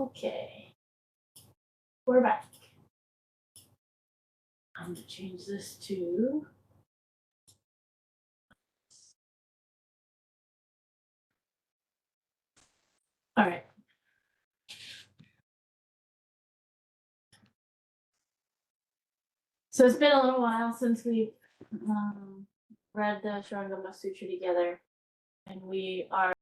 Okay, we're back. I'm going to change this to all right. So it's been a little while since we've read the Surangama Sutra together, and we are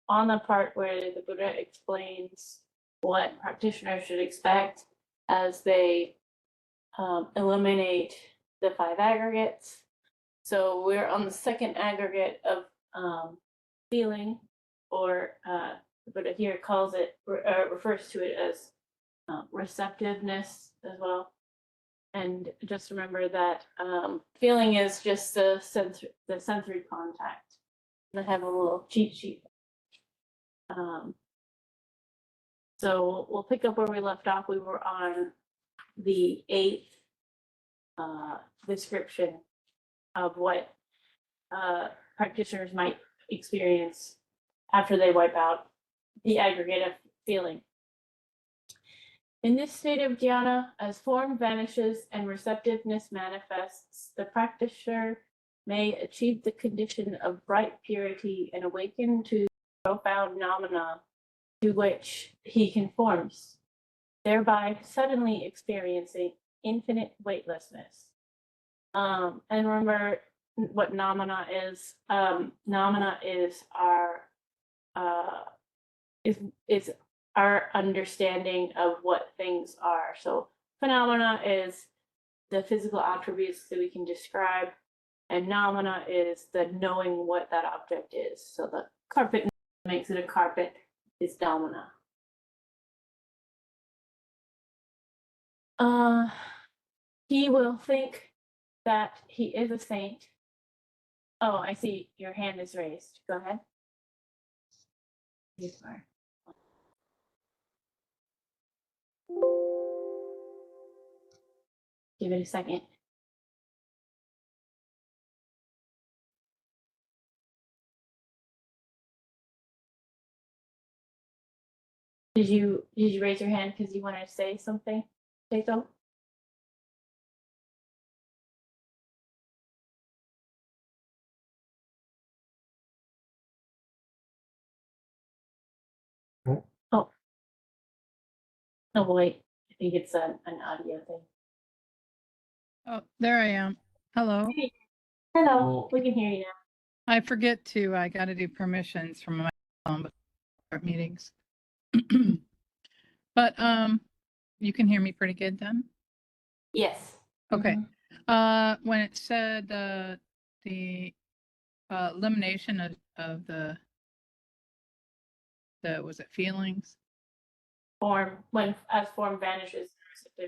on the part where the Buddha explains what practitioners should expect as they eliminate the 5 aggregates. So we're on the second aggregate of feeling, or the Buddha here calls it, refers to it as receptiveness as well. And just remember that feeling is just the sensory contact. I have a little cheat sheet. So we'll pick up where we left off. We were on the 8th description of what practitioners might experience after they wipe out the aggregate of feeling. In this state of dhyana, as form vanishes and receptiveness manifests, the practitioner may achieve the condition of bright purity and awaken to profound phenomena to which he conforms, thereby suddenly experiencing infinite weightlessness. And remember what phenomena is. Phenomena is our understanding of what things are. So phenomena is the physical attributes that we can describe, and noumena is the knowing what that object is. So the carpet makes it a carpet is noumena. He will think that he is a saint. Oh, I see your hand is raised. Go ahead. Yes, sir. Give it a second. Did you raise your hand because you wanted to say something? Say so. Oh. Oh wait, I think it's an audio thing. Oh, there I am. Hello. Hey. Hello, we can hear you now. I forget to, I got to do permissions from my phone before start meetings. But you can hear me pretty good then? Yes. Okay. When it said the elimination of the was it feelings? Form, when as form vanishes.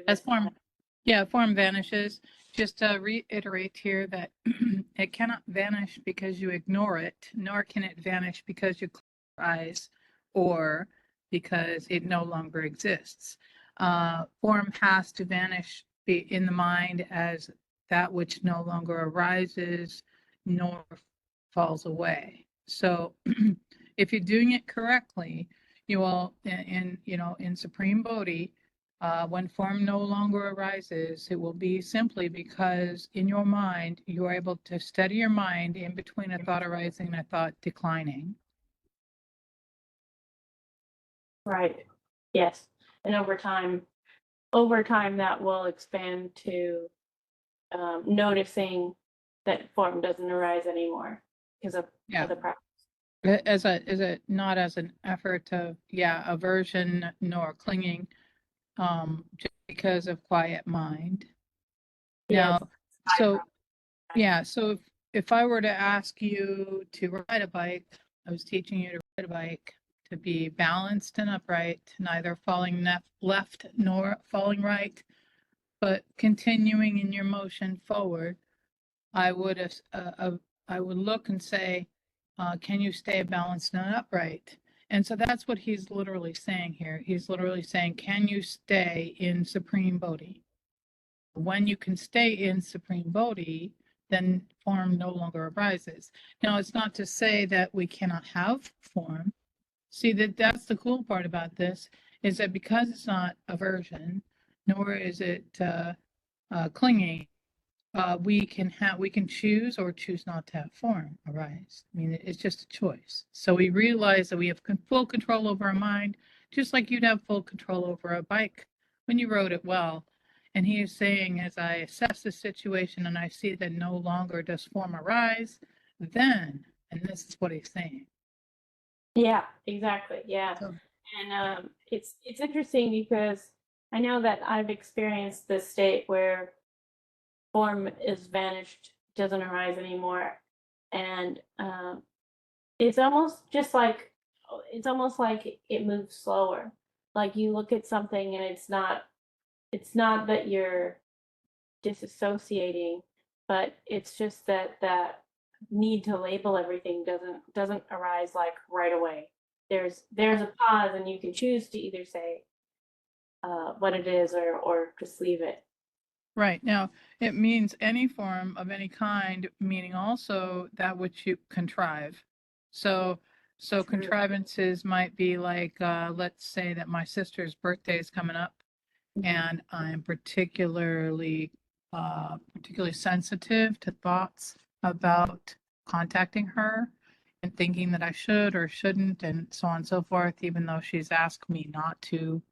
As form, yeah, form vanishes. Just to reiterate here that it cannot vanish because you ignore it, nor can it vanish because you close your eyes or because it no longer exists. Form has to vanish in the mind as that which no longer arises nor falls away. So if you're doing it correctly, you will, in Supreme Bodhi, when form no longer arises, it will be simply because in your mind, you are able to steady your mind in between a thought arising and a thought declining. Right. Yes. And over time that will expand to noticing that form doesn't arise anymore because of the practice. As a not as an effort of aversion nor clinging, just because of quiet mind. Yes. Now, so if I were to ask you to ride a bike, I was teaching you to ride a bike, to be balanced and upright, neither falling left nor falling right, but continuing in your motion forward, I would look and say, can you stay balanced and upright? And so that's what he's literally saying here. He's literally saying, can you stay in Supreme Bodhi? When you can stay in Supreme Bodhi, then form no longer arises. Now, it's not to say that we cannot have form. See, that's the cool part about this, is that because it's not aversion, nor is it clinging, we can choose or choose not to have form arise. I mean, it's just a choice. So we realize that we have full control over our mind, just like you'd have full control over a bike when you rode it well. And he is saying, as I assess the situation and I see that no longer does form arise, then, and this is what he's saying. Yeah, exactly. Yeah. So, And it's interesting because I know that I've experienced this state where form is vanished, doesn't arise anymore. And it's almost just like it moves slower. Like you look at something and it's not that you're disassociating, but it's just that need to label everything doesn't arise like right away. There's a pause and you can choose to either say what it is or just leave it. right. Now, it means any form of any kind, meaning also that which you contrive. So True. contrivances might be like, let's say that my sister's birthday is coming up, and I'm particularly sensitive to thoughts about contacting her and thinking that I should or shouldn't, and so on and so forth, even though she's asked me not to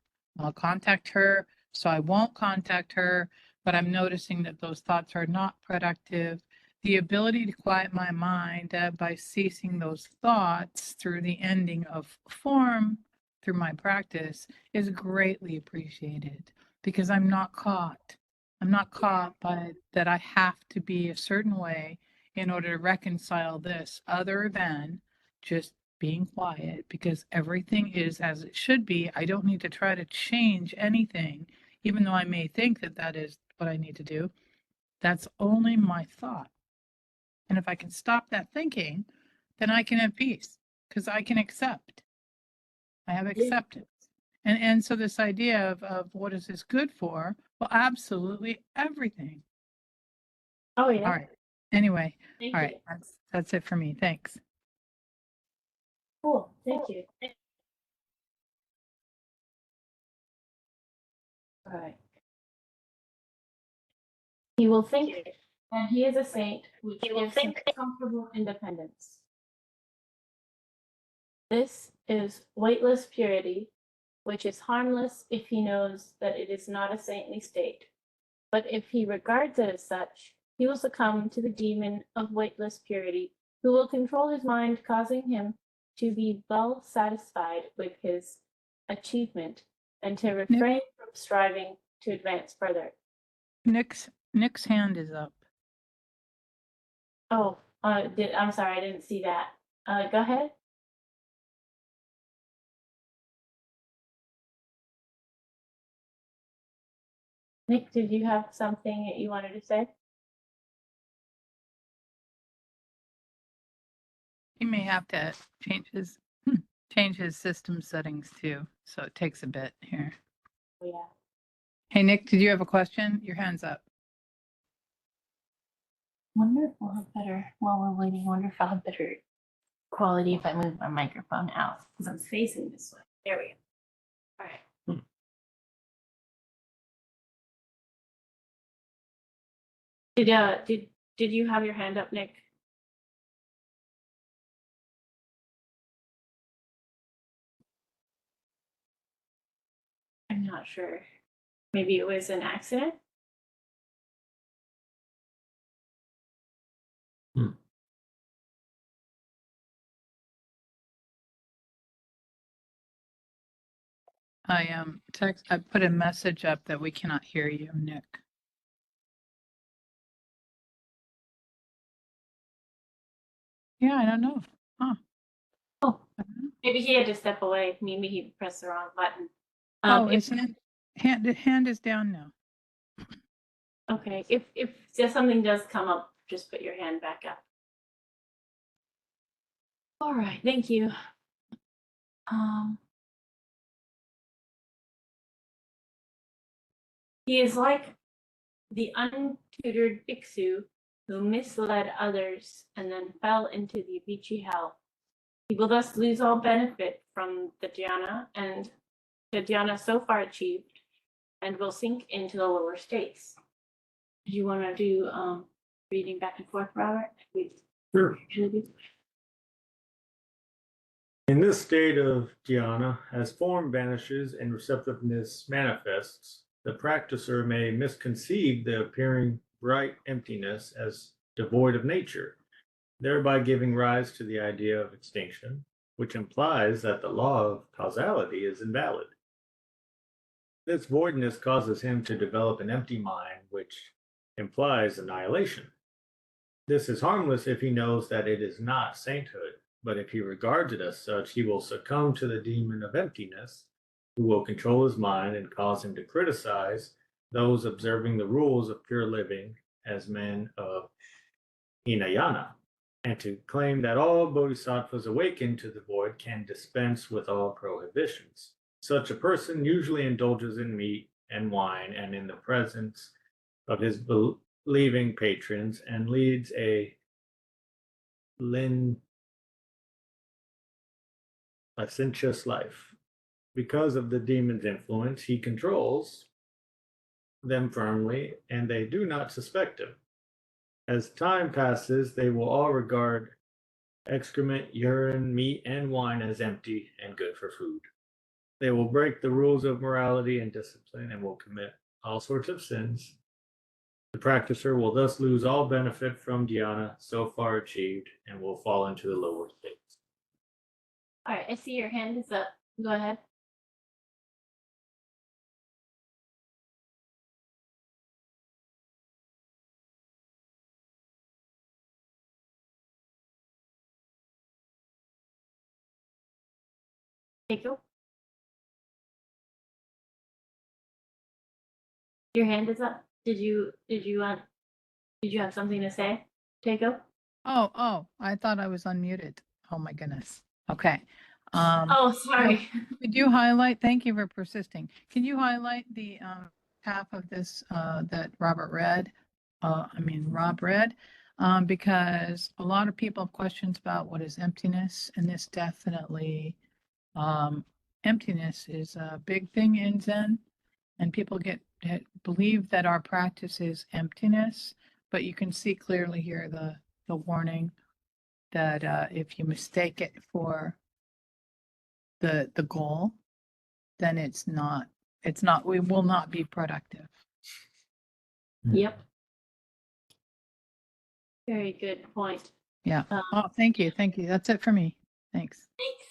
contact her. So I won't contact her, but I'm noticing that those thoughts are not productive. The ability to quiet my mind by ceasing those thoughts through the ending of form through my practice is greatly appreciated because I'm not caught. I'm not caught by that I have to be a certain way in order to reconcile this other than just being quiet because everything is as it should be. I don't need to try to change anything, even though I may think that that is what I need to do. That's only my thought. And if I can stop that thinking, then I can have peace because I can accept. I have acceptance. And so this idea of what is this good for? Well, absolutely everything. Oh yeah. All right. Anyway, Thank all you. right. That's it for me. Thanks. Cool. Thank you. All right. He will think, and he is a saint, which gives him comfortable independence. This is weightless purity, which is harmless if he knows that it is not a saintly state. But if he regards it as such, he will succumb to the demon of weightless purity, who will control his mind, causing him to be well satisfied with his achievement and to refrain from striving to advance further. Nick's hand is up. Oh, I'm sorry, I didn't see that. Go ahead. Nick, did you have something that you wanted to say? He may have to change his system settings too, so it takes a bit here. Oh, yeah. Hey Nick, did you have a question? Your hand's up. Wonder if we'll have better while we're waiting. Wonder if I'll have better quality if I move my microphone out because I'm facing this way. There we go. All right. Did you have your hand up, Nick? I'm not sure. Maybe it was an accident. I put a message up that we cannot hear you, Nick. Yeah, I don't know. Huh. Oh, maybe he had to step away. Maybe he pressed the wrong button. His hand is down now. Okay, if just something does come up, just put your hand back up. All right, thank you. He is like the untutored bhiksu who misled others and then fell into the Avicii hell. He will thus lose all benefit from the jhana and the dhyana so far achieved and will sink into the lower states. Do you want to do reading back and forth, Robert? Sure. Usually do. In this state of dhyana, as form vanishes and receptiveness manifests, the practicer may misconceive the appearing bright emptiness as devoid of nature, thereby giving rise to the idea of extinction, which implies that the law of causality is invalid. This voidness causes him to develop an empty mind, which implies annihilation. This is harmless if he knows that it is not sainthood, but if he regards it as such, he will succumb to the demon of emptiness, who will control his mind and cause him to criticize those observing the rules of pure living as men of Hinayana, and to claim that all bodhisattvas awakened to the void can dispense with all prohibitions. Such a person usually indulges in meat and wine and in the presence of his believing patrons and leads a licentious life. Because of the demon's influence, he controls them firmly, and they do not suspect him. As time passes, they will all regard excrement, urine, meat, and wine as empty and good for food. They will break the rules of morality and discipline and will commit all sorts of sins. The practicer will thus lose all benefit from dhyana so far achieved and will fall into the lower states. All right, I see your hand is up. Go ahead. Keiko? Your hand is up. Did you have something to say, Keiko? Oh, I thought I was unmuted. Oh my goodness. Okay. Oh, sorry. Could you highlight, thank you for persisting. Can you highlight the half of this that Rob read? Because a lot of people have questions about what is emptiness, and this definitely, emptiness is a big thing in Zen, and people believe that our practice is emptiness, but you can see clearly here the warning that if you mistake it for the goal, then we will not be productive. Yep. Very good point. Yeah. Oh, thank you. That's it for me. Thanks. Thanks.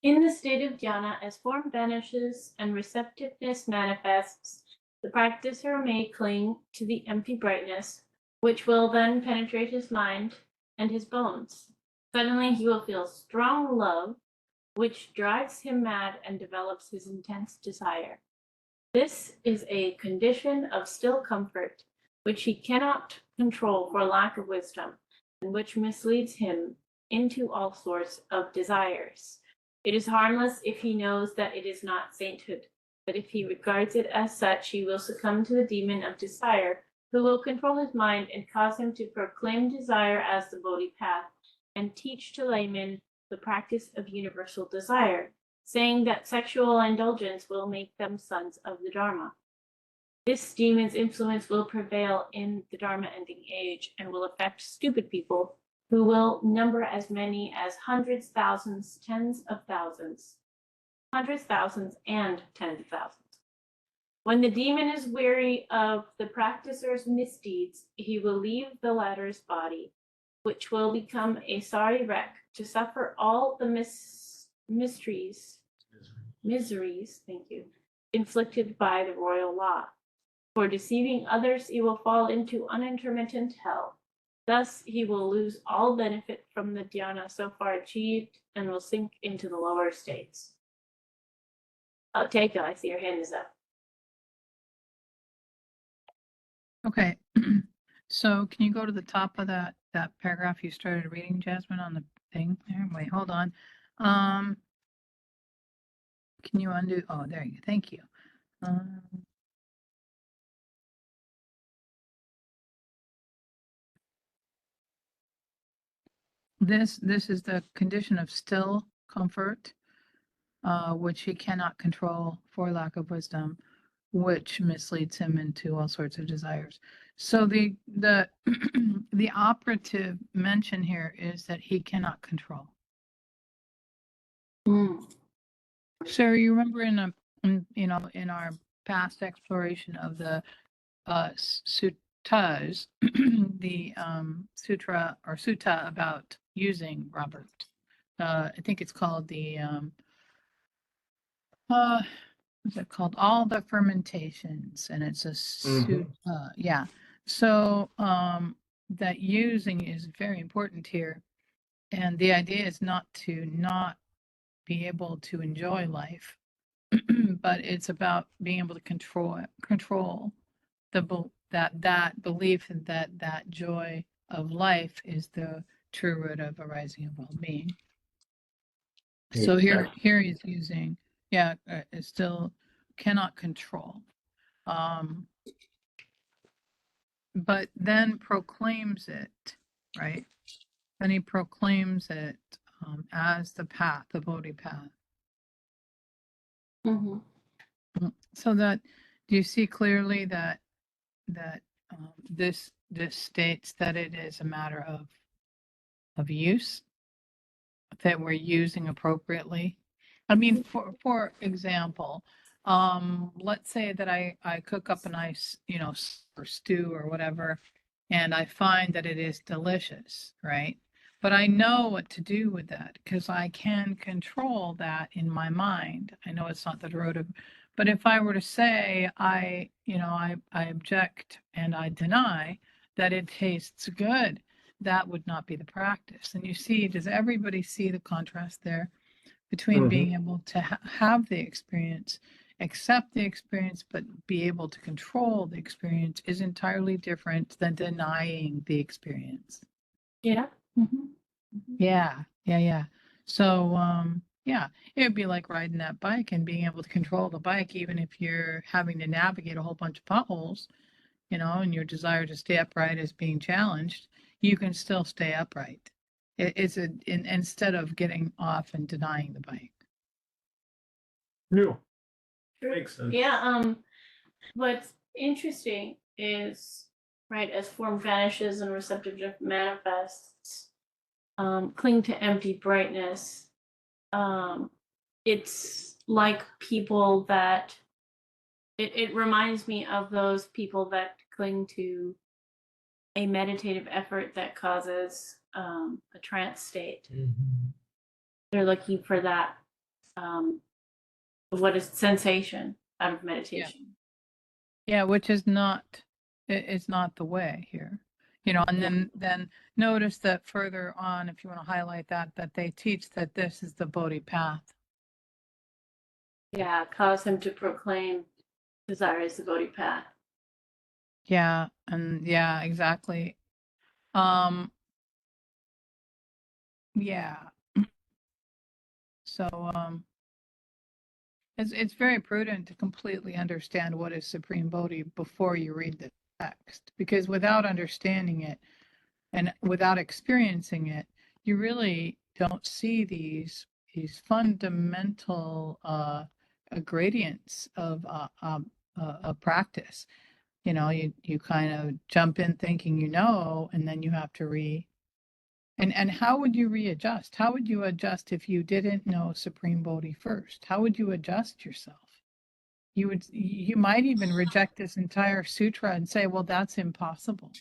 In the state of dhyana, as form vanishes and receptiveness manifests, the practicer may cling to the empty brightness, which will then penetrate his mind and his bones. Suddenly he will feel strong love, which drives him mad and develops his intense desire. This is a condition of still comfort, which he cannot control for lack of wisdom, and which misleads him into all sorts of desires. It is harmless if he knows that it is not sainthood, but if he regards it as such, he will succumb to the demon of desire, who will control his mind and cause him to proclaim desire as the Bodhi path and teach to laymen the practice of universal desire, saying that sexual indulgence will make them sons of the Dharma. This demon's influence will prevail in the Dharma ending age and will affect stupid people who will number as many as hundreds, thousands, tens of thousands, hundreds, thousands, and tens of thousands. When the demon is weary of the practicer's misdeeds, he will leave the latter's body, which will become a sorry wreck to suffer all the miseries, inflicted by the royal law. For deceiving others, he will fall into unintermittent hell. Thus, he will lose all benefit from the dhyana so far achieved and will sink into the lower states. Oh, Teiko, I see your hand is up. Okay. So can you go to the top of that paragraph you started reading, Jasmine, on the thing there? Wait, hold on. Can you undo? Oh, there you go. Thank you. this is the condition of still comfort, which he cannot control for lack of wisdom, which misleads him into all sorts of desires. So the the operative mention here is that he cannot control. Mm. So you remember in our past exploration of the suttas, the sutra or sutta about using Robert. I think it's called the what's it called? All the fermentations, and it's a sutta. Yeah. So that using is very important here, and the idea is not to not be able to enjoy life, but it's about being able to control that belief that joy of life is the true root of arising of well-being. So here he's using, it still cannot control, but then proclaims it, right? Then he proclaims it as the path, the Bodhi path. Mm-hmm. So that, do you see clearly that this states that it is a matter of use, that we're using appropriately? I mean, for example, let's say that I cook up a nice, or stew or whatever, and I find that it is delicious, right? But I know what to do with that because I can control that in my mind. I know it's not the road of, but if I were to say I object and I deny that it tastes good, that would not be the practice. And you see, does everybody see the contrast there between being able to have the experience, accept the experience, but be able to control the experience is entirely different than denying the experience. Yeah. Mm-hmm. Yeah. So, it would be like riding that bike and being able to control the bike, even if you're having to navigate a whole bunch of potholes, and your desire to stay upright is being challenged, you can still stay upright. Instead of getting off and denying the bike. Yeah. Makes sense. Yeah. What's interesting is, right, as form vanishes and receptive manifests, cling to empty brightness. It's like people that it reminds me of those people that cling to a meditative effort that causes a trance state. They're looking for that what is sensation out of meditation. Yeah, which is not, it's not the way here, and then notice that further on, if you want to highlight that they teach that this is the Bodhi path. Yeah, cause him to proclaim desire is the Bodhi path. Yeah, and yeah, exactly. Yeah. So, it's very prudent to completely understand what is Supreme Bodhi before you read the text, because without understanding it and without experiencing it, you really don't see these fundamental gradients of practice. You kind of jump in thinking, and then you have to and how would you readjust? How would you adjust if you didn't know Supreme Bodhi first? How would you adjust yourself? You might even reject this entire sutra and say, well, that's impossible.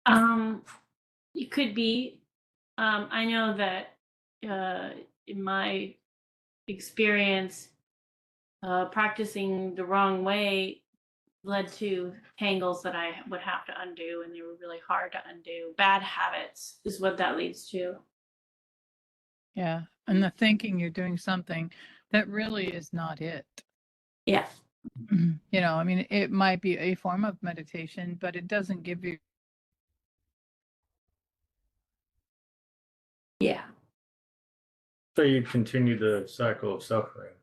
It could be. I know that in my experience, practicing the wrong way led to tangles that I would have to undo, and they were really hard to undo. Bad habits is what that leads to. Yeah. And the thinking you're doing something that really is not it. Yeah. I mean, it might be a form of meditation, but it doesn't give you. Yeah. So you continue the cycle of suffering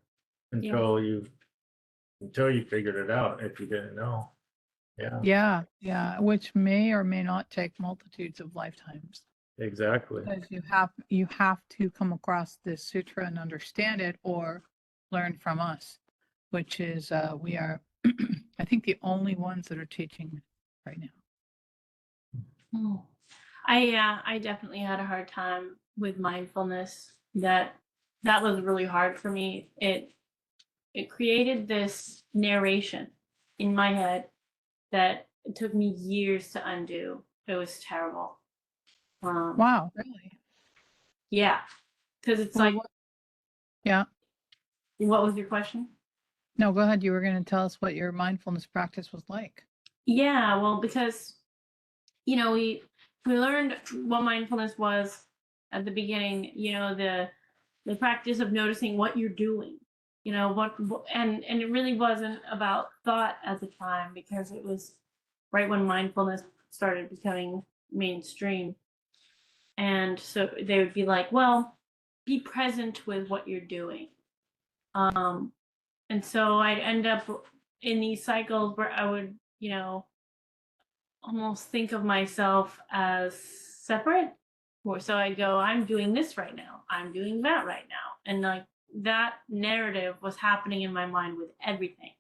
until you figured it out if you didn't know. Yeah, Yeah, which may or may not take multitudes of lifetimes. exactly. Because you have to come across this sutra and understand it or learn from us, which is we are I think the only ones that are teaching right now. Oh. I definitely had a hard time with mindfulness. That was really hard for me. It created this narration in my head that it took me years to undo. It was terrible. Wow, really? Yeah, because it's Well, like, yeah. what was your question? No, go ahead. You were going to tell us what your mindfulness practice was like. Yeah, well, because we learned what mindfulness was at the beginning. The practice of noticing what you're doing. And it really wasn't about thought at the time, because it was right when mindfulness started becoming mainstream. And so they would be like, well, be present with what you're doing. And so I'd end up in these cycles where I would, almost think of myself as separate. Or so I go, I'm doing this right now, I'm doing that right now. And like that narrative was happening in my mind with everything.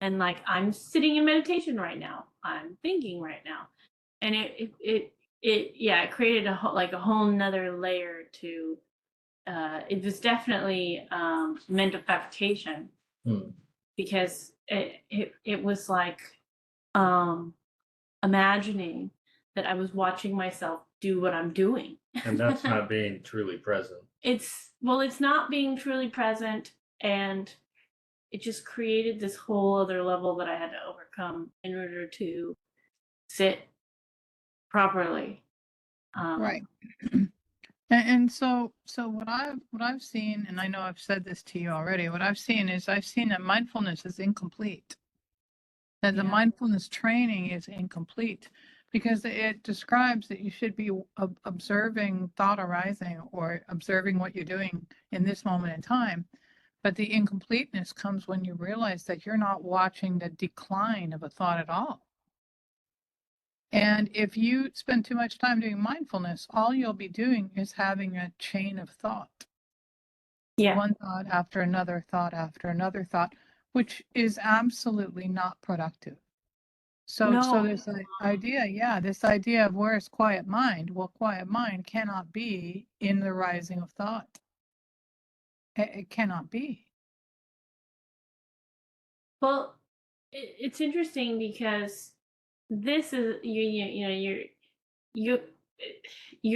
And like, I'm sitting in meditation right now, I'm thinking right now. And it created a whole nother layer to it was definitely mental fabrication. Because it was like imagining that I was watching myself do what I'm doing. And that's not being truly present. It's not being truly present, and it just created this whole other level that I had to overcome in order to sit properly. Right. And so what I've seen, and I know I've said this to you already, what I've seen that mindfulness is incomplete. That the Yeah. mindfulness training is incomplete because it describes that you should be observing thought arising or observing what you're doing in this moment in time. But the incompleteness comes when you realize that you're not watching the decline of a thought at all. And if you spend too much time doing mindfulness, all you'll be doing is having a chain of thought. Yeah. One thought after another thought after another thought, which is absolutely not productive. So No. this this idea of where's quiet mind? Well, quiet mind cannot be in the rising of thought. It cannot be. Well, it's interesting because this is you're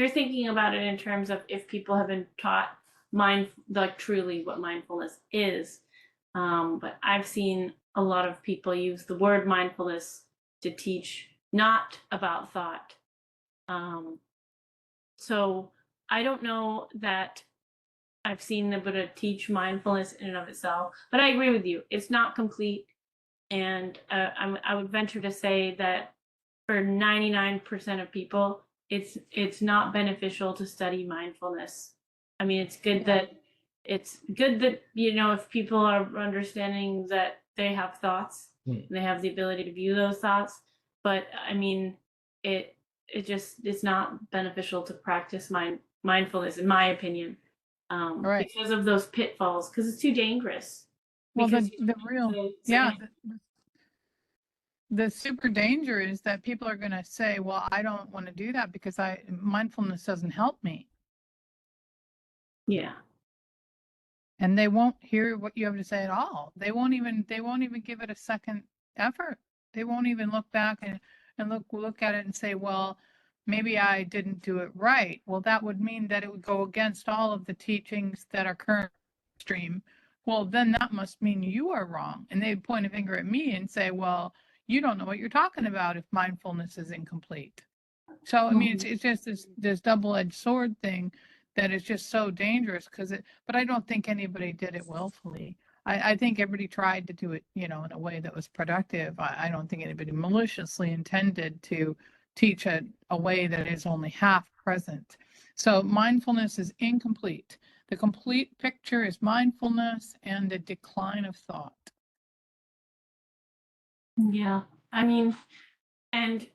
thinking about it in terms of if people have been taught like truly what mindfulness is. But I've seen a lot of people use the word mindfulness to teach not about thought. So I don't know that I've seen the Buddha teach mindfulness in and of itself, but I agree with you. It's not complete. And I would venture to say that for 99% of people, it's not beneficial to study mindfulness. I mean, it's good that if people are understanding that they have thoughts, they have the ability to view those thoughts. But I mean, it's not beneficial to practice mindfulness, in my opinion, Right. because of those pitfalls. Because it's too dangerous. Well, Because the super danger is that people are going to say, well, I don't want to do that because mindfulness doesn't help me. Yeah. And they won't hear what you have to say at all. They won't even give it a second effort. They won't even look back and look at it and say, well, maybe I didn't do it right. Well, that would mean that it would go against all of the teachings that are current stream. Well, then that must mean you are wrong. And they'd point a finger at me and say, well, you don't know what you're talking about if mindfulness is incomplete. So, I mean, it's just this double-edged sword thing that is just so dangerous but I don't think anybody did it willfully. I think everybody tried to do it, in a way that was productive. I don't think anybody maliciously intended to teach a way that is only half present. So mindfulness is incomplete. The complete picture is mindfulness and the decline of thought. Yeah. I mean, and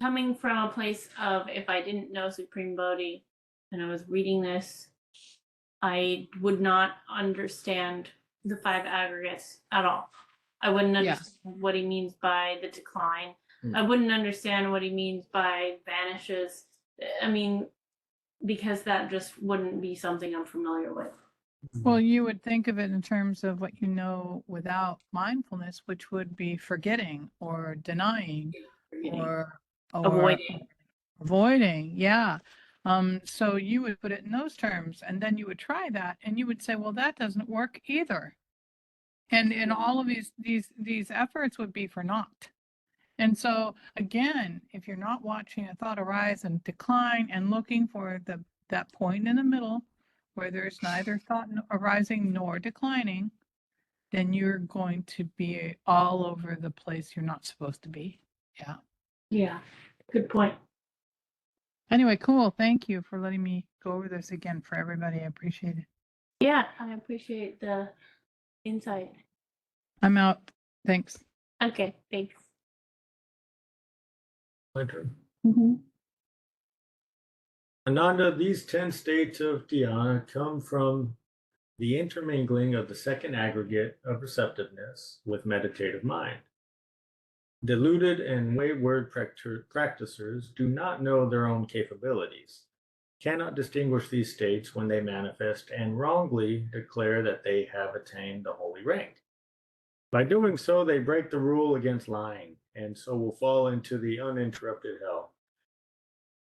coming from a place of, if I didn't know Supreme Bodhi and I was reading this, I would not understand the five aggregates at all. I wouldn't Yeah. understand what he means by the decline. Hmm. I wouldn't understand what he means by vanishes. I mean, because that just wouldn't be something I'm familiar with. Well, you would think of it in terms of what you know without mindfulness, which would be forgetting or denying or Avoiding. avoiding. Yeah. So you would put it in those terms, and then you would try that, and you would say, well, that doesn't work either. And all of these efforts would be for naught. And so again, if you're not watching a thought arise and decline and looking for that point in the middle where there's neither thought arising nor declining, then you're going to be all over the place you're not supposed to be. Yeah. Yeah, good point. Anyway, cool. Thank you for letting me go over this again for everybody. I appreciate it. Yeah, I appreciate the insight. I'm out. Thanks. Okay, thanks. My turn. Mm-hmm. Ananda, these 10 states of dhyana come from the intermingling of the second aggregate of receptiveness with meditative mind. Deluded and wayward practicers do not know their own capabilities, cannot distinguish these states when they manifest, and wrongly declare that they have attained the holy rank. By doing so, they break the rule against lying, and so will fall into the uninterrupted hell.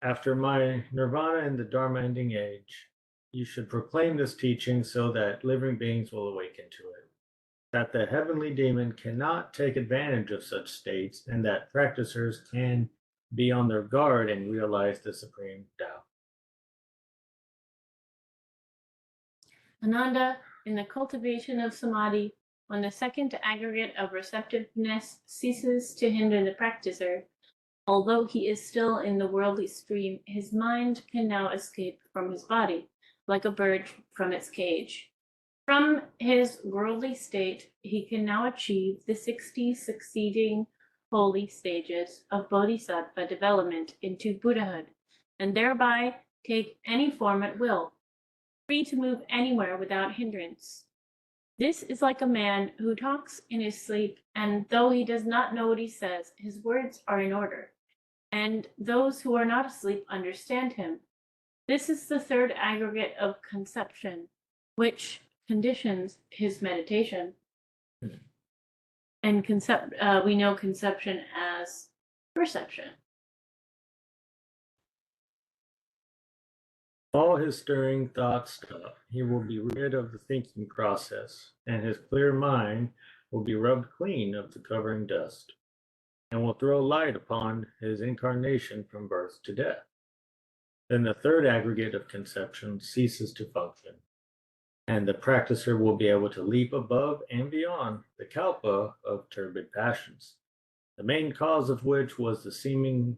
After my nirvana in the Dharma ending age, you should proclaim this teaching so that living beings will awaken to it, that the heavenly demon cannot take advantage of such states, and that practicers can be on their guard and realize the supreme Tao. Ananda, in the cultivation of samadhi, when the second aggregate of receptiveness ceases to hinder the practicer, although he is still in the worldly stream, his mind can now escape from his body, like a bird from its cage. From his worldly state, he can now achieve the 60 succeeding holy stages of bodhisattva development into Buddhahood, and thereby take any form at will, free to move anywhere without hindrance. This is like a man who talks in his sleep, and though he does not know what he says, his words are in order, and those who are not asleep understand him. This is the third aggregate of conception, which conditions his meditation. And we know conception as perception. All his stirring thoughts stop. He will be rid of the thinking process, and his clear mind will be rubbed clean of the covering dust, and will throw light upon his incarnation from birth to death. Then the third aggregate of conception ceases to function, and the practicer will be able to leap above and beyond the kalpa of turbid passions, the main cause of which was the seeming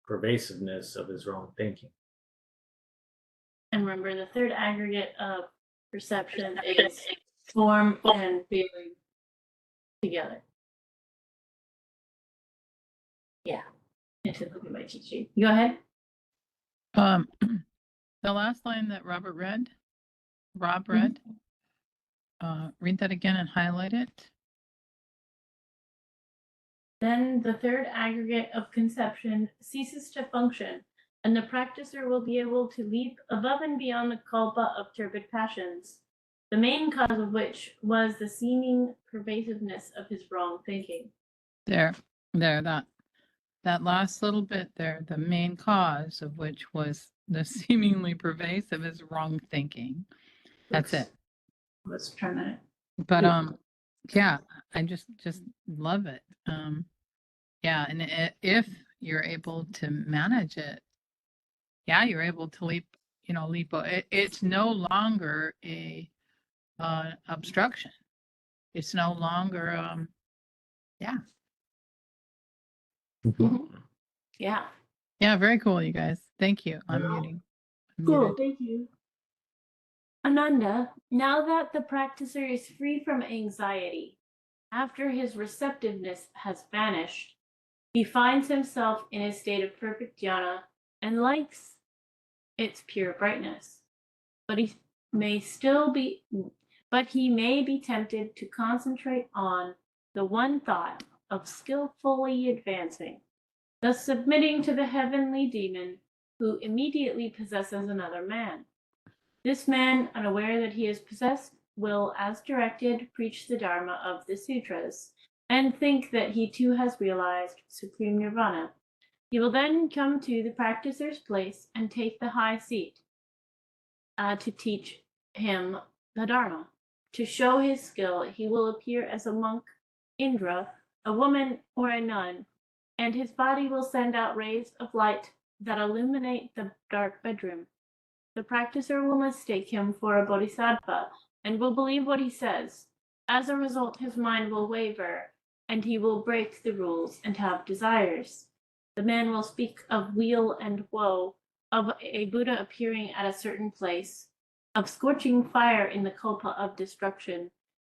pervasiveness of his wrong thinking. And remember, the third aggregate of perception is form and feeling together. Yeah. I should look at my cheat sheet. Go ahead. The last line that Rob read, read that again and highlight it. Then the third aggregate of conception ceases to function, and the practicer will be able to leap above and beyond the kalpa of turbid passions, the main cause of which was the seeming pervasiveness of his wrong thinking. There, that last little bit there, the main cause of which was the seemingly pervasive is wrong thinking. That's it. Let's try that. But yeah, I just love it. Yeah, and if you're able to manage it, yeah, you're able to leap. It's no longer a obstruction. It's no longer yeah. Yeah. Yeah, very cool, you guys. Thank you. I'm muting. Cool, thank you. Ananda, now that the practicer is free from anxiety, After his receptiveness has vanished, he finds himself in a state of perfect jhana and likes its pure brightness. But he may be tempted to concentrate on the one thought of skillfully advancing, thus submitting to the heavenly demon who immediately possesses another man. This man, unaware that he is possessed, will, as directed, preach the Dharma of the sutras, and think that he too has realized supreme nirvana. He will then come to the practicer's place and take the high seat to teach him the Dharma. To show his skill, he will appear as a monk, Indra, a woman, or a nun, and his body will send out rays of light that illuminate the dark bedroom. The practicer will mistake him for a bodhisattva and will believe what he says. As a result, his mind will waver, and he will break the rules and have desires. The man will speak of weal and woe, of a Buddha appearing at a certain place, of scorching fire in the kalpa of destruction,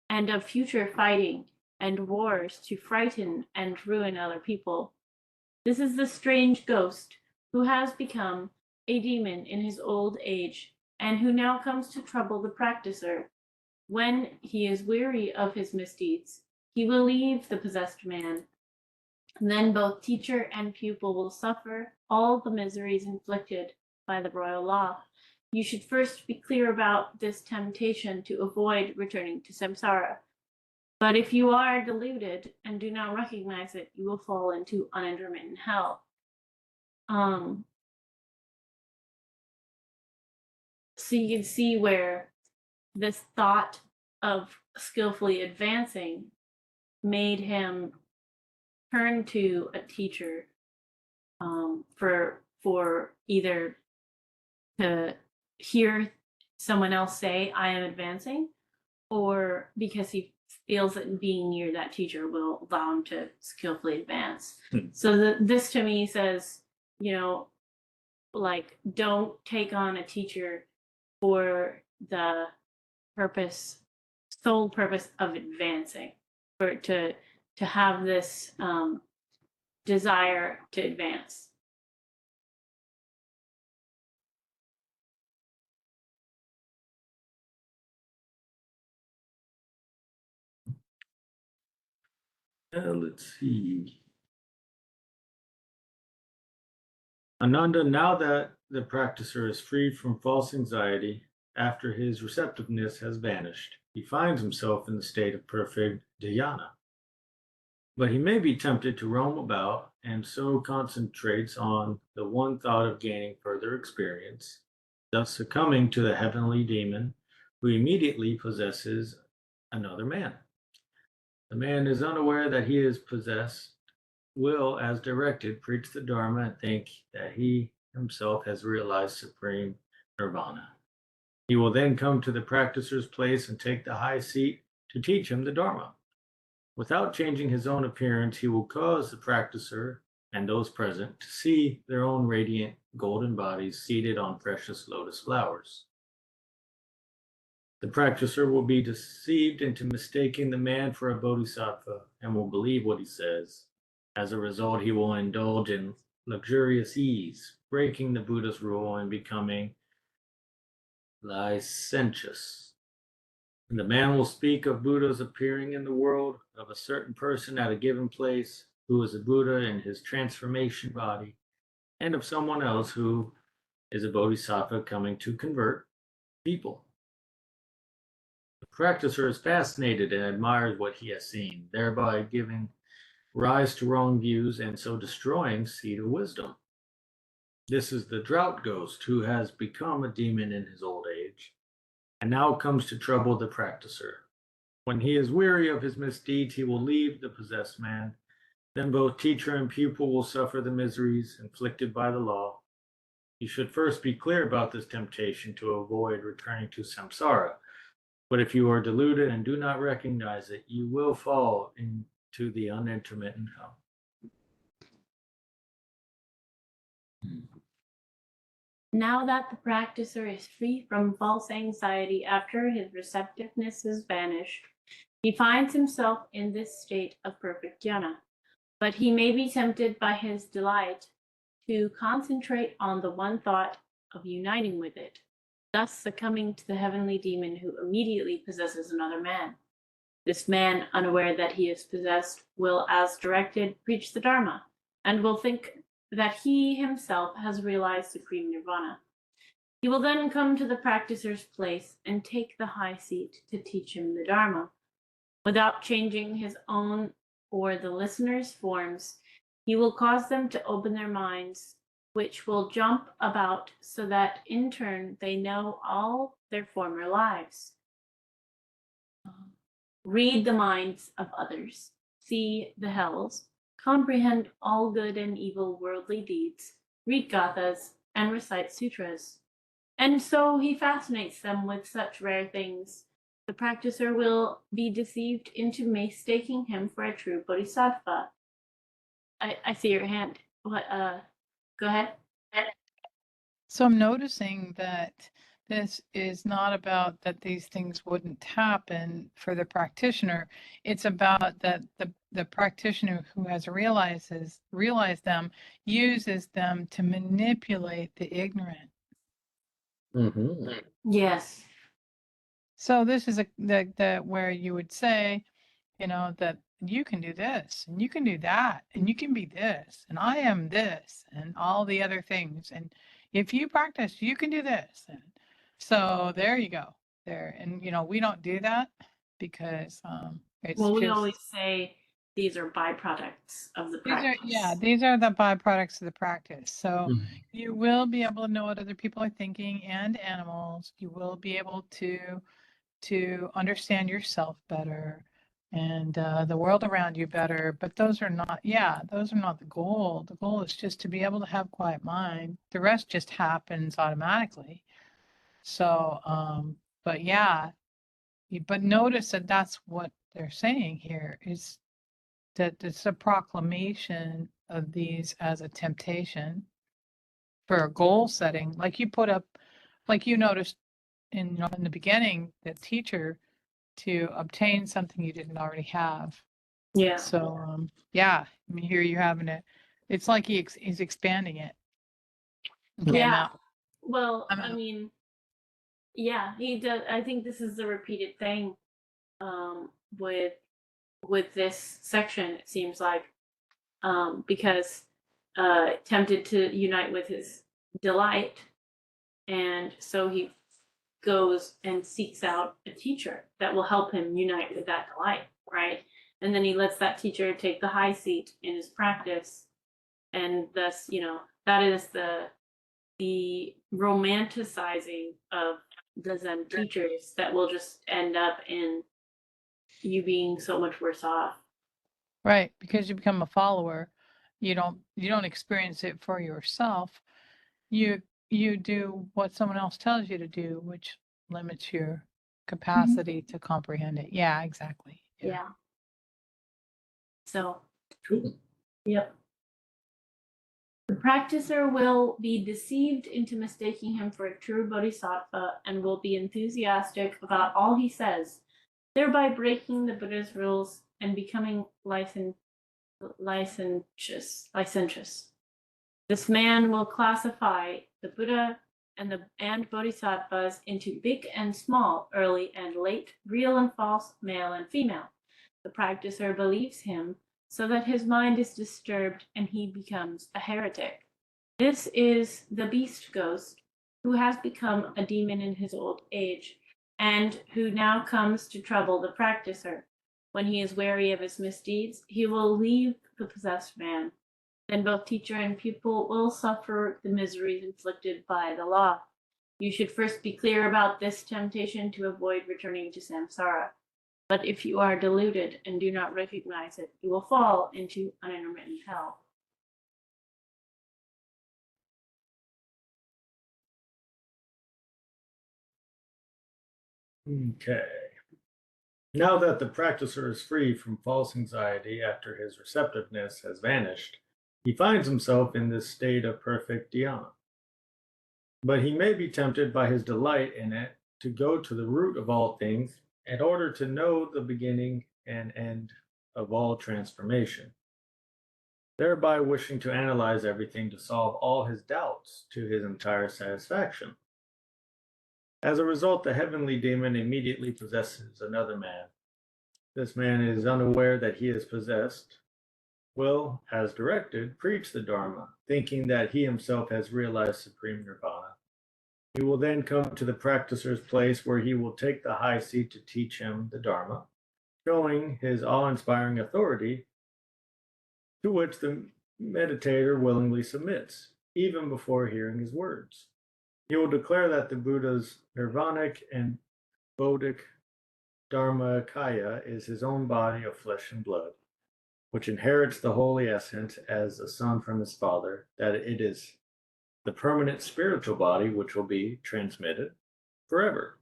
and of future fighting and wars to frighten and ruin other people. This is the strange ghost who has become a demon in his old age, and who now comes to trouble the practicer. When he is weary of his misdeeds, he will leave the possessed man. And then both teacher and pupil will suffer all the miseries inflicted by the royal law. You should first be clear about this temptation to avoid returning to samsara. But if you are deluded and do not recognize it, you will fall into unintermittent hell. So you can see where this thought of skillfully advancing made him turn to a teacher for either to hear someone else say, I am advancing, or because he feels that being near that teacher will allow him to skillfully advance. So this to me says, like, don't take on a teacher for the sole purpose of advancing, or to have this desire to advance. Let's see. Ananda, now that the practicer is freed from false anxiety, after his receptiveness has vanished, he finds himself in the state of perfect dhyana. But he may be tempted to roam about and so concentrates on the one thought of gaining further experience, thus succumbing to the heavenly demon who immediately possesses another man. The man is unaware that he is possessed, will, as directed, preach the Dharma and think that he himself has realized supreme nirvana. He will then come to the practicer's place and take the high seat to teach him the Dharma. Without changing his own appearance, he will cause the practicer and those present to see their own radiant golden bodies seated on precious lotus flowers. The practicer will be deceived into mistaking the man for a bodhisattva and will believe what he says. As a result, he will indulge in luxurious ease, breaking the Buddha's rule and becoming licentious. And the man will speak of Buddhas appearing in the world, of a certain person at a given place who is a Buddha in his transformation body, and of someone else who is a bodhisattva coming to convert people. The practicer is fascinated and admires what he has seen, thereby giving rise to wrong views and so destroying seed of wisdom. This is the drought ghost who has become a demon in his old age and now comes to trouble the practicer. When he is weary of his misdeeds, he will leave the possessed man. Then both teacher and pupil will suffer the miseries inflicted by the law. You should first be clear about this temptation to avoid returning to samsara. But if you are deluded and do not recognize it, you will fall into the unintermittent hell. Now that the practicer is free from false anxiety after his receptiveness has vanished, He finds himself in this state of perfect jhana, but he may be tempted by his delight to concentrate on the one thought of uniting with it, thus succumbing to the heavenly demon who immediately possesses another man. This man, unaware that he is possessed, will, as directed, preach the Dharma, and will think that he himself has realized supreme nirvana. He will then come to the practicer's place and take the high seat to teach him the Dharma. Without changing his own or the listener's forms, he will cause them to open their minds, which will jump about so that in turn they know all their former lives. Read the minds of others, see the hells, comprehend all good and evil worldly deeds, read gathas, and recite sutras. And so he fascinates them with such rare things. The practicer will be deceived into mistaking him for a true bodhisattva. I see your hand. What? Go ahead. So I'm noticing that this is not about that these things wouldn't happen for the practitioner. It's about that the practitioner who has realized them uses them to manipulate the ignorant. Mm-hmm. Yes. So this is the where you would say, that you can do this and you can do that and you can be this and I am this and all the other things. And if you practice, you can do this. And so there you go there. And, we don't do that because it's Well, we just, always say these are byproducts of the practice. these are the byproducts of the practice. So you will be able to know what other people are thinking and animals. You will be able to understand yourself better and the world around you better. But those are not the goal. The goal is just to be able to have quiet mind. The rest just happens automatically. So, but but notice that that's what they're saying here is that it's a proclamation of these as a temptation for a goal setting. Like you put up, like you noticed in the beginning, the teacher to obtain something you didn't already have. Yeah. So, I mean, here you're having it. It's like he's expanding it. Okay, Yeah. I'm out. Well, I'm I out. mean, yeah, he does. I think this is the repeated thing with this section. It seems like because tempted to unite with his delight, and so he goes and seeks out a teacher that will help him unite with that delight, right? And then he lets that teacher take the high seat in his practice, and thus, that is the romanticizing of the Zen teachers that will just end up in you being so much worse off. Right, because you become a follower, you don't experience it for yourself. You do what someone else tells you to do, which limits your capacity to comprehend it. Yeah, exactly. Yeah. So, Cool. yep. The practicer will be deceived into mistaking him for a true bodhisattva and will be enthusiastic about all he says, thereby breaking the Buddha's rules and becoming licentious. This man will classify the Buddha and bodhisattvas into big and small, early and late, real and false, male and female. The practicer believes him so that his mind is disturbed and he becomes a heretic. This is the beast ghost who has become a demon in his old age and who now comes to trouble the practicer. When he is wary of his misdeeds, he will leave the possessed man. Then both teacher and pupil will suffer the miseries inflicted by the law. You should first be clear about this temptation to avoid returning to samsara. But if you are deluded and do not recognize it, you will fall into an intermittent hell. Okay. Now that the practicer is free from false anxiety after his receptiveness has vanished, he finds himself in this state of perfect dhyana. But he may be tempted by his delight in it to go to the root of all things in order to know the beginning and end of all transformation, thereby wishing to analyze everything to solve all his doubts to his entire satisfaction. As a result, the heavenly demon immediately possesses another man. This man is unaware that he is possessed, will, as directed, preach the Dharma, thinking that he himself has realized supreme nirvana. He will then come to the practicer's place where he will take the high seat to teach him the Dharma, showing his awe-inspiring authority, to which the meditator willingly submits, even before hearing his words. He will declare that the Buddha's nirvanic and Bodhic Dharmakaya is his own body of flesh and blood, which inherits the holy essence as a son from his father, that it is the permanent spiritual body which will be transmitted forever.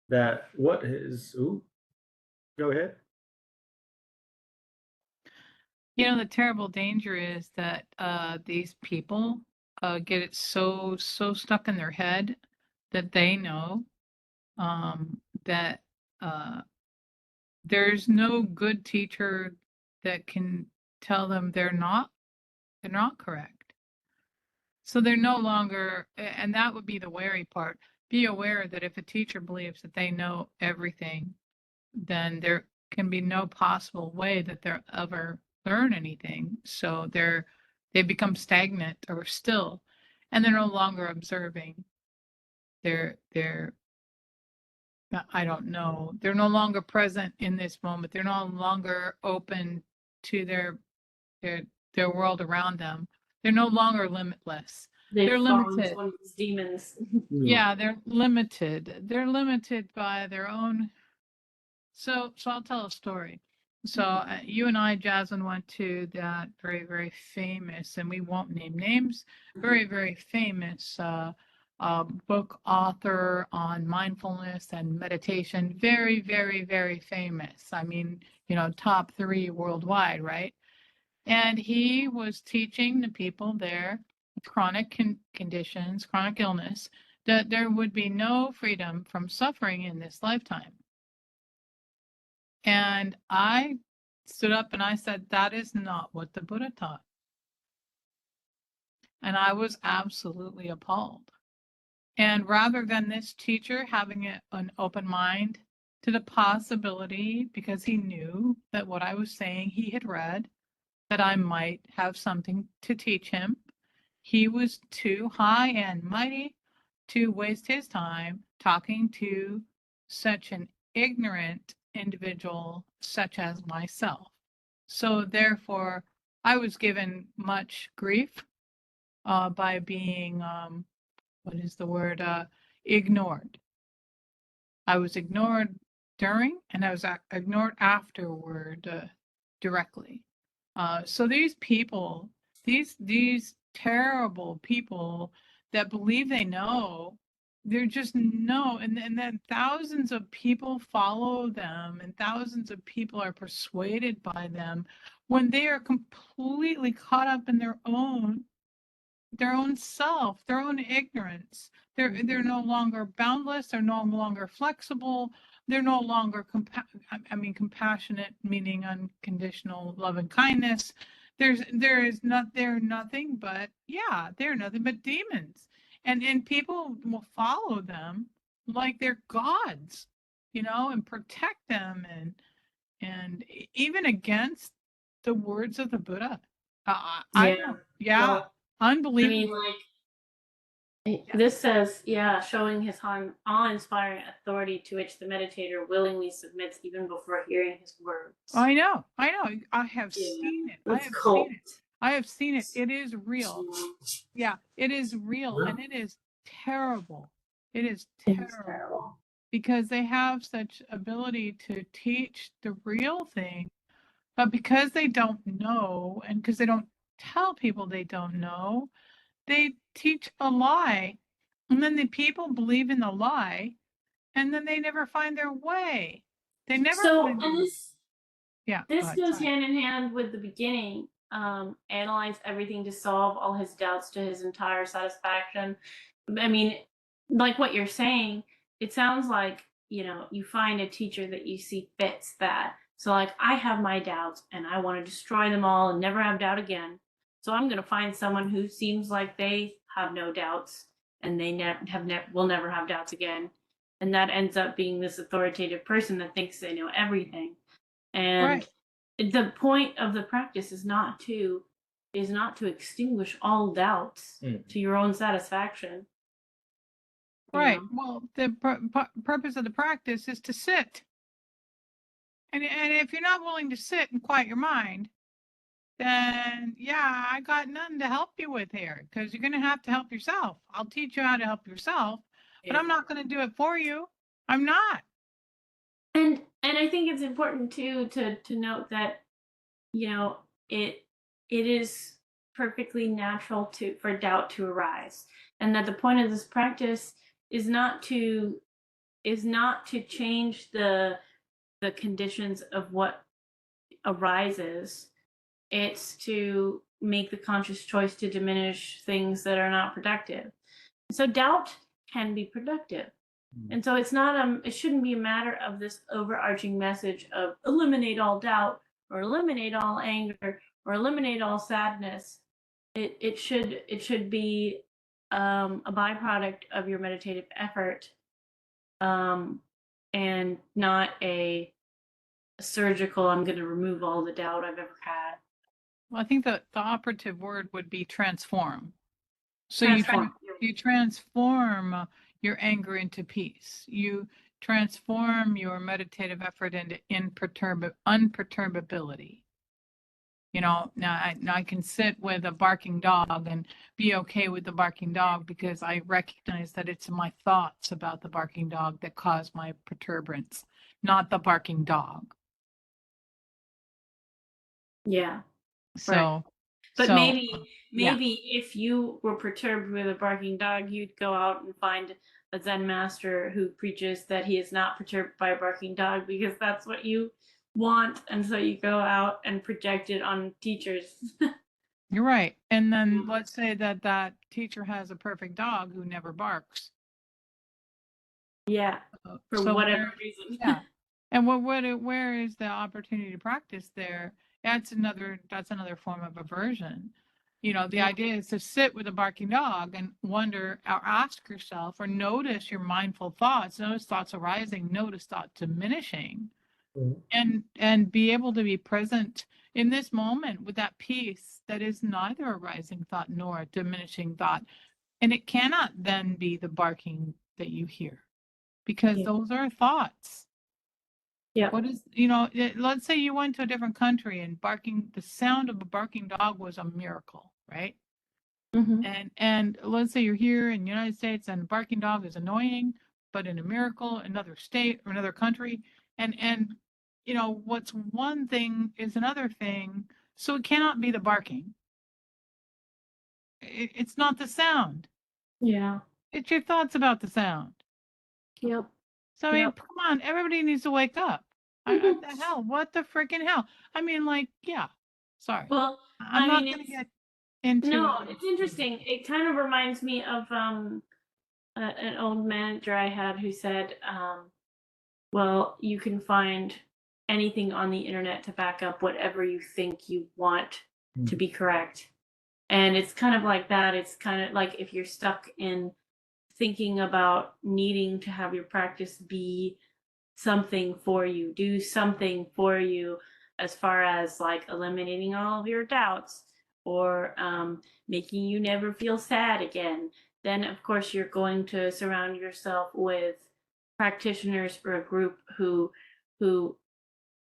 That what is, go ahead. You know, the terrible danger is that these people get it so stuck in their head that they know that there's no good teacher that can tell them they're not correct. So they're no longer, and that would be the wary part. Be aware that if a teacher believes that they know everything, then there can be no possible way that they'll ever learn anything. So they become stagnant or still, and they're no longer observing. They're I don't know. They're no longer present in this moment. They're no longer open to their world around them. They're no longer limitless. They're limited. One of these demons. Yeah, they're limited. They're limited by their own. So I'll tell a story. So you and I, Jasmine, went to that very, very famous, and we won't name names, very, very famous book author on mindfulness and meditation. Very, very, very famous. I mean, you know, top 3 worldwide, right? And he was teaching the people there with chronic conditions, chronic illness, that there would be no freedom from suffering in this lifetime. And I stood up and I said, that is not what the Buddha taught. And I was absolutely appalled. And rather than this teacher having an open mind to the possibility, because he knew that what I was saying he had read, that I might have something to teach him, he was too high and mighty to waste his time talking to such an ignorant individual such as myself. So therefore, I was given much grief by being, what is the word, ignored. I was ignored during, and I was ignored afterward directly. So these people, these terrible people that believe they know, they're just no, and then thousands of people follow them, and thousands of people are persuaded by them when they are completely caught up in their own self, their own ignorance. They're no longer boundless. They're no longer flexible. They're no longer compassionate, meaning unconditional love and kindness. They're nothing but demons, and people will follow them like they're gods, you know, and protect them, and even against the words of the Buddha. Well, Unbelievable. I mean, like, this says, showing his awe-inspiring authority to which the meditator willingly submits even before hearing his words. I know. I have seen it. I have seen it. It is real. Yeah, it is real, and it is terrible. It is terrible because they have such ability to teach the real thing, but because they don't know, and because they don't tell people they don't know, they teach a lie, and then the people believe in the lie, and then they never find their way. They never. This goes hand in hand with the beginning. Analyze everything to solve all his doubts to his entire satisfaction. I mean, like what you're saying, it sounds like you find a teacher that you see fits that. So like I have my doubts and I want to destroy them all and never have doubt again. So I'm going to find someone who seems like they have no doubts and they will never have doubts again. And that ends up being this authoritative person that thinks they know everything. And the point of the practice is not to extinguish all doubts to your own satisfaction. Right. Well, the purpose of the practice is to sit. And if you're not willing to sit and quiet your mind, then yeah, I got nothing to help you with here, because you're going to have to help yourself. I'll teach you how to help yourself, but I'm not going to do it for you. I'm not. And I think it's important too to note that it is perfectly natural for doubt to arise, and that the point of this practice is not to change the conditions of what arises. It's to make the conscious choice to diminish things that are not productive. So doubt can be productive. And so it's not it shouldn't be a matter of this overarching message of eliminate all doubt or eliminate all anger or eliminate all sadness. It should be a byproduct of your meditative effort, and not a surgical, I'm going to remove all the doubt I've ever had. Well, I think the operative word would be transform. So you transform your anger into peace. You transform your meditative effort into unperturbability. Now I can sit with a barking dog and be okay with the barking dog because I recognize that it's my thoughts about the barking dog that cause my perturbance, not the barking dog. Yeah. So, right. But so, maybe if you were perturbed with a barking dog, you'd go out and find a Zen master who preaches that he is not perturbed by a barking dog because that's what you want, and so you go out and project it on teachers. You're right. And then let's say that teacher has a perfect dog who never barks. Yeah, for whatever reason. Yeah. And where is the opportunity to practice there? That's another form of aversion. The idea is to sit with a barking dog and wonder or ask yourself or notice your mindful thoughts, notice thoughts arising, notice thought diminishing, and be able to be present in this moment with that peace that is neither a rising thought nor a diminishing thought. And it cannot then be the barking that you hear, because those are thoughts. Yeah. What is, let's say you went to a different country and the sound of a barking dog was a miracle, right? And let's say you're here in the United States and a barking dog is annoying, but in a miracle, another state or another country, and what's one thing is another thing, so it cannot be the barking. It's not the sound. Yeah. It's your thoughts about the sound. Yep. So I mean, come on, everybody needs to wake up. What the hell? What the freaking hell? I mean, yeah. Sorry. Well, I'm not going to get into. No, it's interesting. It kind of reminds me of an old manager I had who said, well, you can find anything on the internet to back up whatever you think you want to be correct. And it's kind of like that. It's kind of like if you're stuck in thinking about needing to have your practice be something for you, do something for you, as far as like eliminating all of your doubts or making you never feel sad again, then of course you're going to surround yourself with practitioners or a group who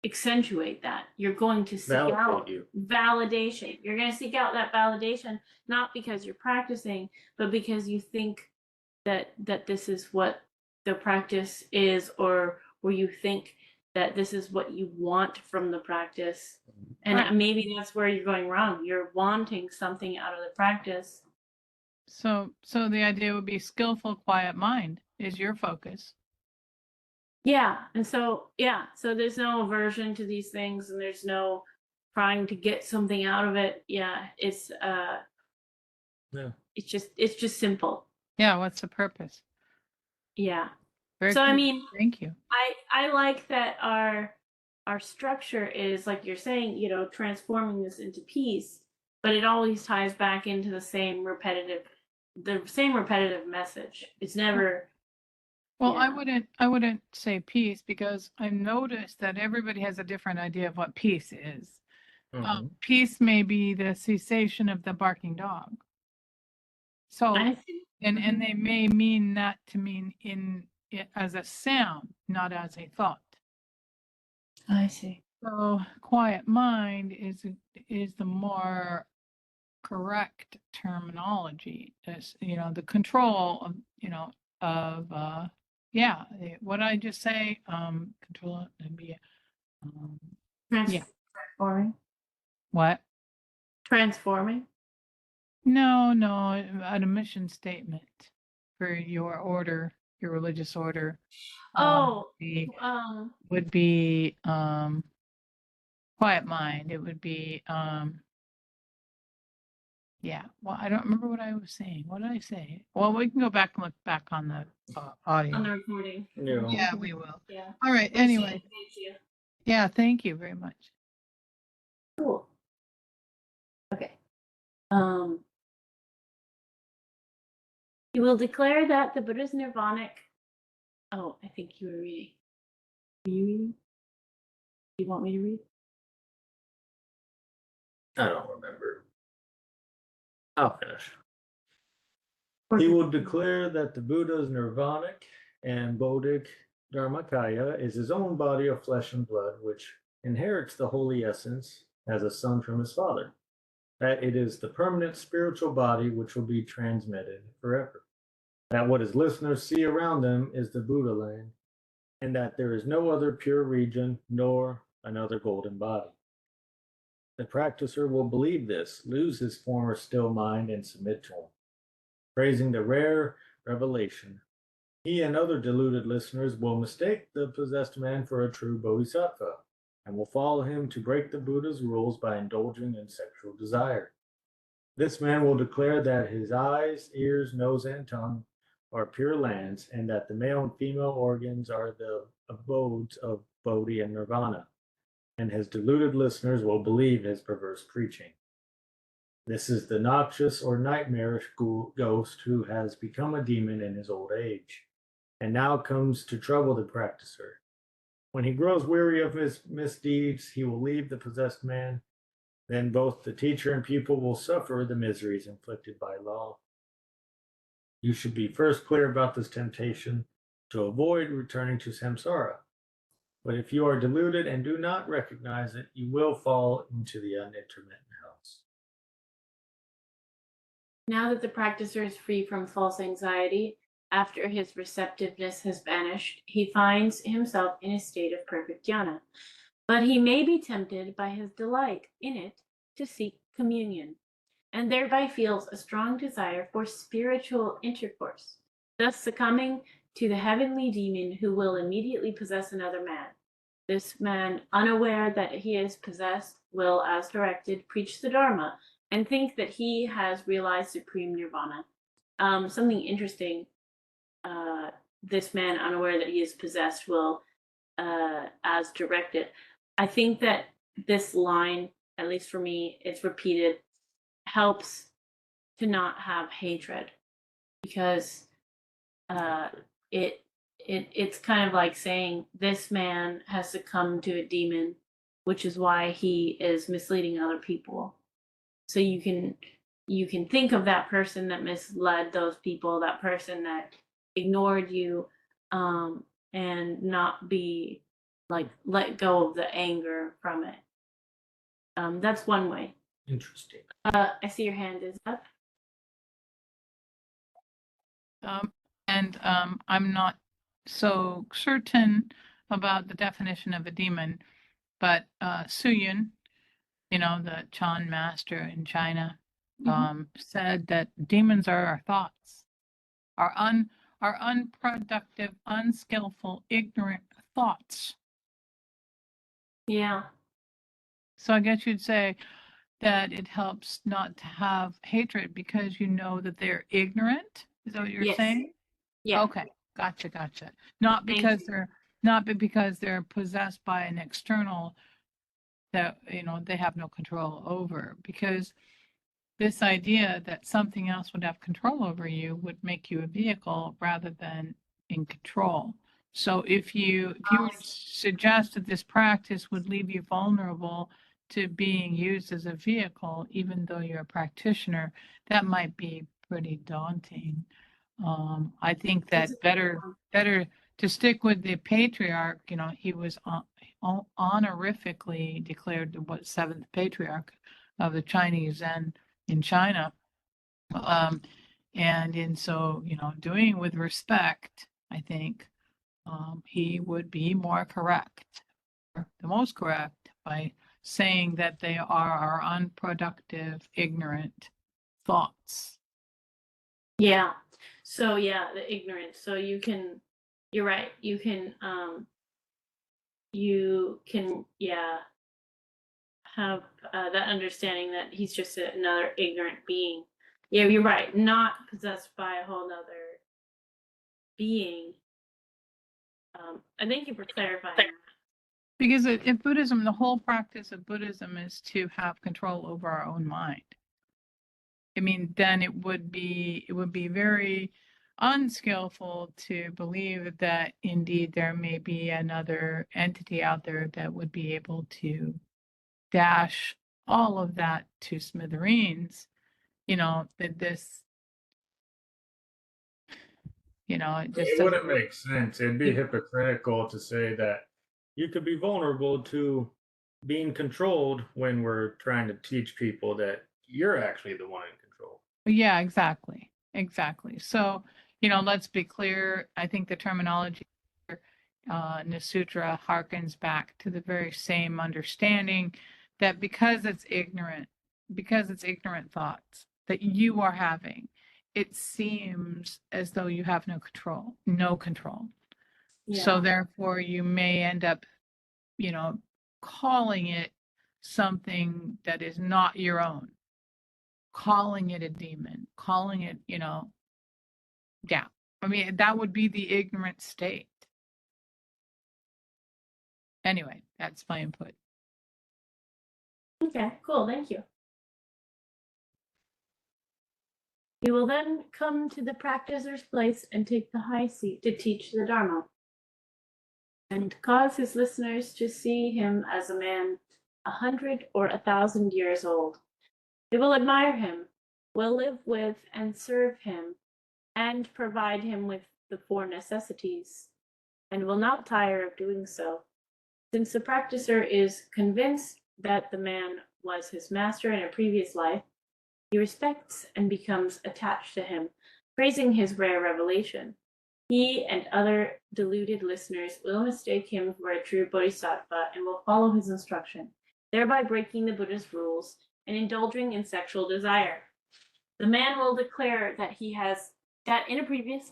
accentuate that. You're going to seek out validation. You're going to seek out that validation, not because you're practicing, but because you think that this is what the practice is, or you think that this is what you want from the practice. And maybe that's where you're going wrong. You're wanting something out of the practice. So the idea would be skillful, quiet mind is your focus. Yeah. And so there's no aversion to these things, and there's no trying to get something out of it. Yeah. It's just simple. Yeah. What's the purpose? Yeah. Very So I cool. mean, Thank you. I like that our structure is like you're saying, you know, transforming this into peace, but it always ties back into the same repetitive message. It's never Well, yeah. I wouldn't say peace because I noticed that everybody has a different idea of what peace is. Peace may be the cessation of the barking dog. So, I see. and they may mean that to mean in it as a sound, not as a thought. I see. So, quiet mind is the more correct terminology. As you know, the control of what I just say, control and be yeah. Transforming. What? Transforming. No, a mission statement for your order, your religious order. Oh, Would be quiet mind. It would be yeah. Well, I don't remember what I was saying. What did I say? Well, we can go back and look back on the audio. on the recording. Yeah. Yeah, we will. Yeah. All right. Anyway, Thank you. yeah. Thank you very much. Cool. Okay. You will declare that the Buddha's nirvanic. Oh, I think you were reading. Are you reading? You want me to read? I don't remember. I'll finish. He will declare that the Buddha's nirvanic and Bodhic Dharmakaya is his own body of flesh and blood, which inherits the holy essence as a son from his father. That it is the permanent spiritual body which will be transmitted forever. That what his listeners see around them is the Buddha land, and that there is no other pure region nor another golden body. The practicer will believe this, lose his former still mind, and submit to him. Praising the rare revelation, he and other deluded listeners will mistake the possessed man for a true bodhisattva and will follow him to break the Buddha's rules by indulging in sexual desire. This man will declare that his eyes, ears, nose, and tongue are pure lands, and that the male and female organs are the abodes of Bodhi and Nirvana, and his deluded listeners will believe his perverse preaching. This is the noxious or nightmarish ghost who has become a demon in his old age, and now comes to trouble the practicer. When he grows weary of his misdeeds, he will leave the possessed man. Then both the teacher and pupil will suffer the miseries inflicted by law. You should be first clear about this temptation to avoid returning to samsara. But if you are deluded and do not recognize it, you will fall into the unintermittent house. Now that the practicer is free from false anxiety, after his receptiveness has vanished, he finds himself in a state of perfect jhana. But he may be tempted by his delight in it to seek communion, and thereby feels a strong desire for spiritual intercourse, thus succumbing to the heavenly demon who will immediately possess another man. This man, unaware that he is possessed, will, as directed, preach the Dharma and think that he has realized supreme nirvana. Something interesting, this man, unaware that he is possessed, will, as directed. I think that this line, at least for me, it's repeated, helps to not have hatred, because it's kind of like saying this man has succumbed to a demon, which is why he is misleading other people. So you can think of that person that misled those people, that person that ignored you, and not be like let go of the anger from it. That's one way. Interesting. I see your hand is up. I'm not so certain about the definition of a demon, but Suyun, the Chan master in China, said that demons are our thoughts, our unproductive, unskillful, ignorant thoughts. Yeah. So I guess you'd say that it helps not to have hatred because you know that they're ignorant. Is that what you're Yes. saying? Yeah. Okay. Gotcha. Not Thank because you. because they're possessed by an external that, they have no control over. Because this idea that something else would have control over you would make you a vehicle rather than in control. So if you were to suggest that this practice would leave you vulnerable to being used as a vehicle, even though you're a practitioner, that might be pretty daunting. I think That's a that good one. better to stick with the patriarch. He was honorifically declared the seventh patriarch of the Chinese Zen in China. And in so, doing with respect, I think he would be more correct, or the most correct, by saying that they are our unproductive, ignorant thoughts. Yeah. So yeah, the ignorance. So you're right. You can, yeah, have that understanding that he's just another ignorant being. Yeah, you're right. Not possessed by a whole nother being. And thank you for clarifying that. Because in Buddhism, the whole practice of Buddhism is to have control over our own mind. I mean, then it would be very unskillful to believe that indeed there may be another entity out there that would be able to dash all of that to smithereens. That this, it just It wouldn't doesn't. make sense. It'd be hypocritical to say that you could be vulnerable to being controlled when we're trying to teach people that you're actually the one in control. Yeah, exactly. So, let's be clear. I think the terminology in the sutra harkens back to the very same understanding that because it's ignorant thoughts that you are having, it seems as though you have no control. Yeah. So therefore you may end up, calling it something that is not your own, calling it a demon, calling it, yeah. I mean, that would be the ignorant state. Anyway, that's my input. Okay, cool. Thank you. You will then come to the practicer's place and take the high seat to teach the Dharma, and cause his listeners to see him as a man 100 or 1,000 years old. They will admire him, will live with and serve him, and provide him with the four necessities, and will not tire of doing so, since the practicer is convinced that the man was his master in a previous life. He respects and becomes attached to him, praising his rare revelation. He and other deluded listeners will mistake him for a true bodhisattva and will follow his instruction, thereby breaking the Buddha's rules and indulging in sexual desire. The man will declare that in a previous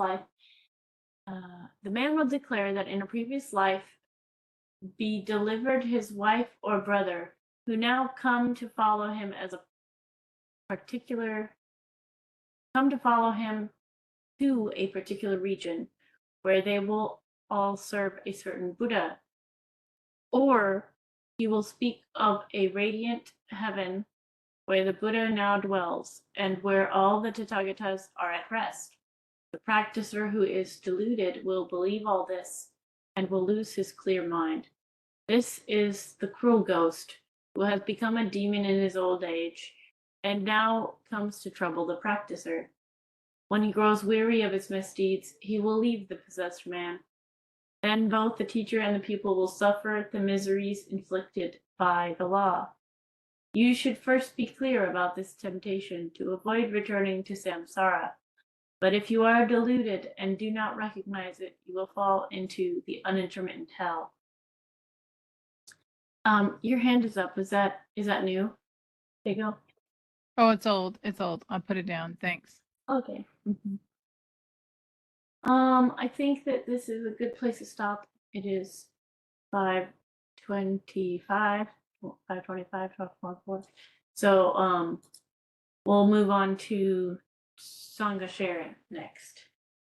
life, be delivered his wife or brother, who now come to follow him to a particular region where they will all serve a certain Buddha. Or he will speak of a radiant heaven where the Buddha now dwells and where all the Tathagatas are at rest. The practicer who is deluded will believe all this and will lose his clear mind. This is the cruel ghost who has become a demon in his old age and now comes to trouble the practicer. When he grows weary of his misdeeds, he will leave the possessed man. Then both the teacher and the pupil will suffer the miseries inflicted by the law. You should first be clear about this temptation to avoid returning to samsara. But if you are deluded and do not recognize it, you will fall into the unintermittent hell. Your hand is up. Is that new? There you go. Oh, it's old. I'll put it down. Thanks. Okay. I think that this is a good place to stop. It is 5:25, 12:44. So we'll move on to Sangha sharing next.